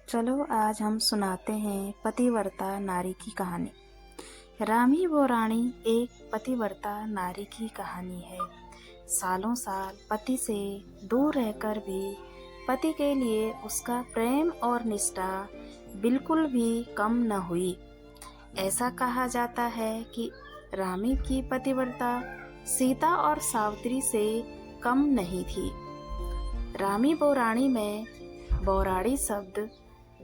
चलो आज हम सुनाते हैं पतिव्रता नारी की कहानी। रामी वो रानी एक पतिव्रता नारी की कहानी है। सालों साल पति से दूर रहकर भी पति के लिए उसका प्रेम और निष्ठा बिल्कुल भी कम न हुई। ऐसा कहा जाता है कि रामी की पतिव्रता सीता और सावित्री से कम नहीं थी। रामी बौराणी में बौराड़ी शब्द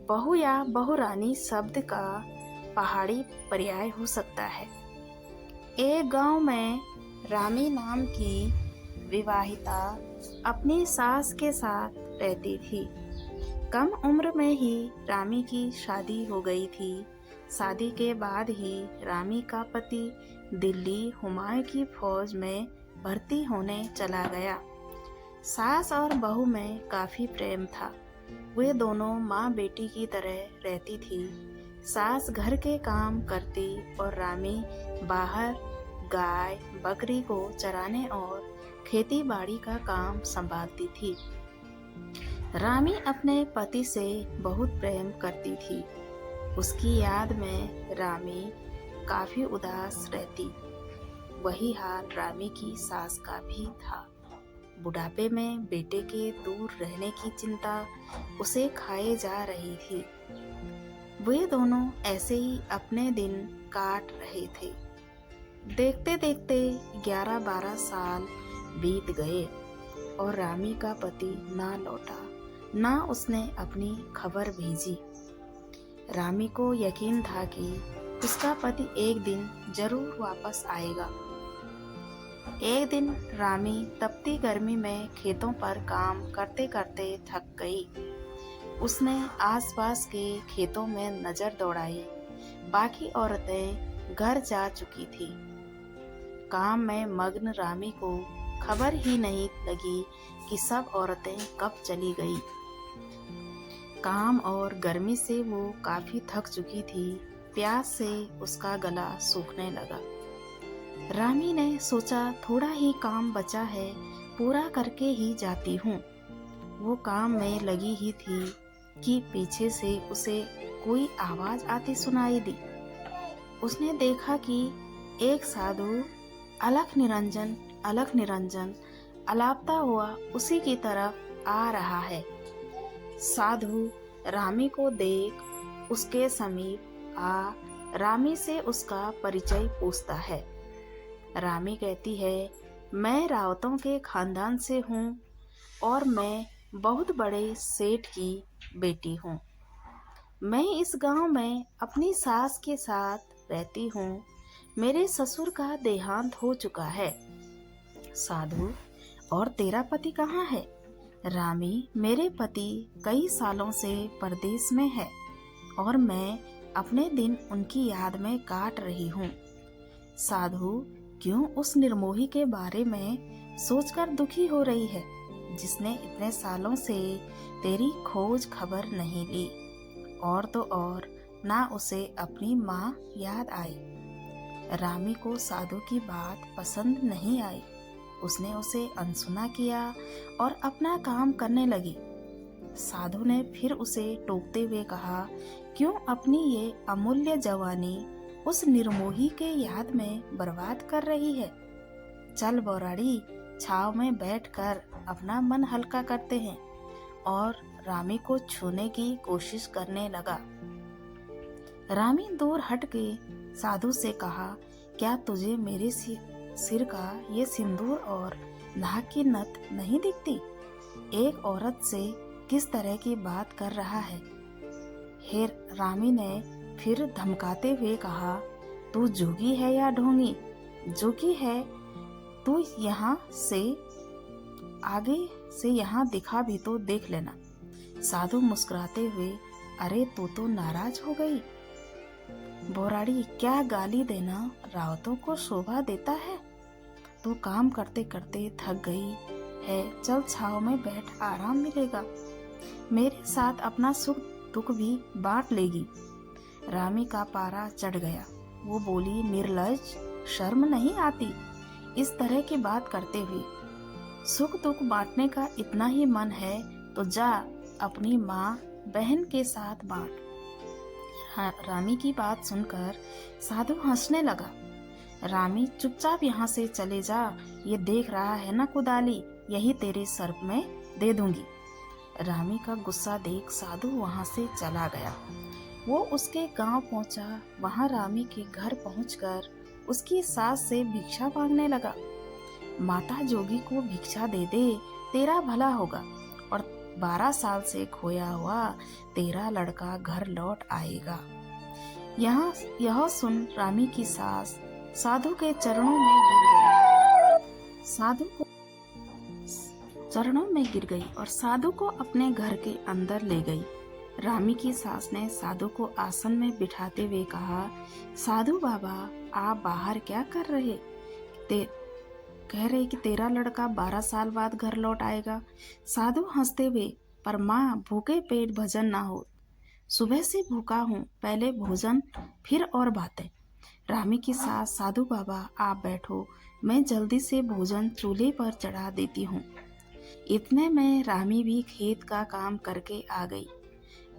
बहु या बहुरानी शब्द का पहाड़ी पर्याय हो सकता है। एक गांव में रामी नाम की विवाहिता अपनी सास के साथ रहती थी। कम उम्र में ही रामी की शादी हो गई थी। शादी के बाद ही रामी का पति दिल्ली हुमायूं की फौज में भर्ती होने चला गया। सास और बहू में काफी प्रेम था। वे दोनों माँ बेटी की तरह रहती थी। सास घर के काम करती और रामी बाहर गाय बकरी को चराने और खेती बाड़ी का काम संभालती थी। रामी अपने पति से बहुत प्रेम करती थी। उसकी याद में रामी काफी उदास रहती। वही हाल रामी की सास का भी था। बुढ़ापे में बेटे के दूर रहने की चिंता उसे खाए जा रही थी। वे दोनों ऐसे ही अपने दिन काट रहे थे। देखते देखते 11-12 साल बीत गए और रामी का पति ना लौटा, ना उसने अपनी खबर भेजी। रामी को यकीन था कि उसका पति एक दिन जरूर वापस आएगा। एक दिन रामी तपती गर्मी में खेतों पर काम करते करते थक गई। उसने आसपास के खेतों में नजर दौड़ाई। बाकी औरतें घर जा चुकी थी। काम में मग्न रामी को खबर ही नहीं लगी कि सब औरतें कब चली गई। काम और गर्मी से वो काफी थक चुकी थी। प्यास से उसका गला सूखने लगा। रामी ने सोचा थोड़ा ही काम बचा है, पूरा करके ही जाती हूँ। वो काम में लगी ही थी कि पीछे से उसे कोई आवाज आती सुनाई दी। उसने देखा कि एक साधु अलख निरंजन अलापता हुआ उसी की तरफ आ रहा है। साधु रामी को देख उसके समीप आ रामी से उसका परिचय पूछता है। रामी कहती है, मैं रावतों के खानदान से हूँ और मैं बहुत बड़े सेठ की बेटी हूँ। मैं इस गांव में अपनी सास के साथ रहती हूँ। मेरे ससुर का देहांत हो चुका है। साधु, और तेरा पति कहाँ है? रामी, मेरे पति कई सालों से परदेश में है और मैं अपने दिन उनकी याद में काट रही हूँ। साधु, क्यों उस निर्मोही के बारे में सोचकर दुखी हो रही है जिसने इतने सालों से तेरी खोज खबर नहीं ली? और तो और ना उसे अपनी माँ याद आई। रामी को साधु की बात पसंद नहीं आई। उसने उसे अनसुना किया और अपना काम करने लगी। साधु ने फिर उसे टोकते हुए कहा, क्यों अपनी ये अमूल्य जवानी उस निर्मोही के याद में बर्बाद कर रही है? चल बौराड़ी, छाव में बैठकर अपना मन हल्का करते हैं। और रामी को छूने की कोशिश करने लगा। रामी दूर हट के साधु से कहा, क्या तुझे मेरे सिर का ये सिंदूर और नाक की नथ नहीं दिखती? एक औरत से किस तरह की बात कर रहा है? रामी ने फिर धमकाते हुए कहा, तू जोगी है या ढोंगी? जोगी है तू यहाँ से आगे से यहाँ दिखा भी तो देख लेना। साधु मुस्कुराते हुए, अरे तू तो नाराज हो गई? बोराड़ी, क्या गाली देना रावतों को शोभा देता है? तू काम करते करते थक गई है, चल छाव में बैठ, आराम मिलेगा। मेरे साथ अपना सुख दुख भी बांट लेगी। रामी का पारा चढ़ गया। वो बोली, निर्लज, शर्म नहीं आती इस तरह की बात करते हुए? सुख दुख बांटने का इतना ही मन है तो जा अपनी माँ बहन के साथ बांट। रामी की बात सुनकर साधु हंसने लगा। रामी, चुपचाप यहाँ से चले जा, ये देख रहा है ना कुदाली, यही तेरे सर में दे दूंगी। रामी का गुस्सा देख साधु वहां से चला गया। वो उसके गांव पहुंचा। वहां रामी के घर पहुंचकर उसकी सास से भिक्षा मांगने लगा। माता जोगी को भिक्षा दे दे, तेरा भला होगा और 12 साल से खोया हुआ तेरा लड़का घर लौट आएगा। यह सुन रामी की सास साधु के चरणों में गिर गई। और साधु को अपने घर के अंदर ले गई। रामी की सास ने साधु को आसन में बिठाते हुए कहा, साधु बाबा, आप बाहर क्या कर रहे? कह रहे कि तेरा लड़का 12 साल बाद घर लौट आएगा। साधु हंसते हुए, पर माँ, भूखे पेट भजन ना हो, सुबह से भूखा हूँ, पहले भोजन फिर और बातें। रामी की सास, साधु बाबा आप बैठो, मैं जल्दी से भोजन चूल्हे पर चढ़ा देती हूँ। इतने में रामी भी खेत का काम करके आ गई।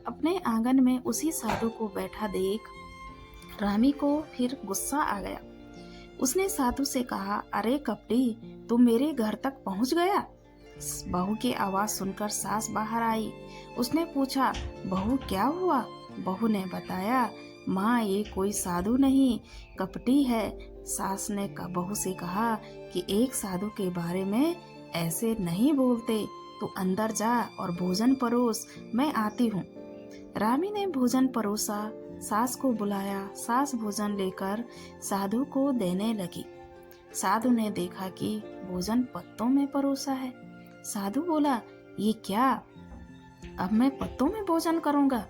अपने आंगन में उसी साधु को बैठा देख रामी को फिर गुस्सा आ गया। उसने साधु से कहा, अरे कपटी, तुम मेरे घर तक पहुंच गया? बहू की आवाज सुनकर सास बाहर आई। उसने पूछा, बहू क्या हुआ? बहू ने बताया, माँ, ये कोई साधु नहीं, कपटी है। सास ने बहू से कहा कि एक साधु के बारे में ऐसे नहीं बोलते, तू अंदर जा और भोजन परोस, मैं आती हूँ। रामी ने भोजन परोसा, सास को बुलाया। सास भोजन लेकर साधु को देने लगी। साधु ने देखा कि भोजन पत्तों में परोसा है। साधु बोला, ये क्या? अब मैं पत्तों में भोजन करूंगा?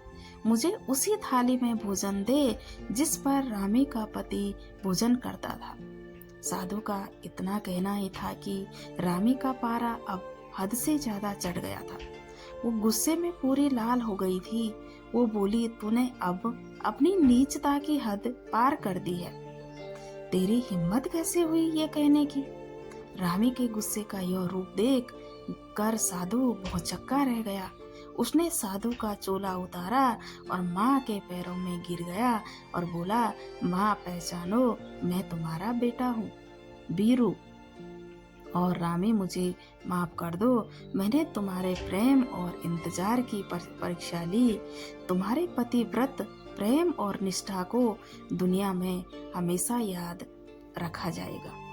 मुझे उसी थाली में भोजन दे जिस पर रामी का पति भोजन करता था। साधु का इतना कहना ही था कि रामी का पारा अब हद से ज्यादा चढ़ गया था। वो गुस्से में पूरी लाल हो गई थी। वो बोली, तूने अब अपनी नीचता की हद पार कर दी है। तेरी हिम्मत कैसे हुई ये कहने की? रामी के गुस्से का यह रूप देख कर साधु भौचक्का रह गया। उसने साधु का चोला उतारा और माँ के पैरों में गिर गया और बोला, माँ, पहचानो, मैं तुम्हारा बेटा हूँ, बीरू। और रामी, मुझे माफ कर दो, मैंने तुम्हारे प्रेम और इंतजार की परीक्षा ली। तुम्हारे पतिव्रत प्रेम और निष्ठा को दुनिया में हमेशा याद रखा जाएगा।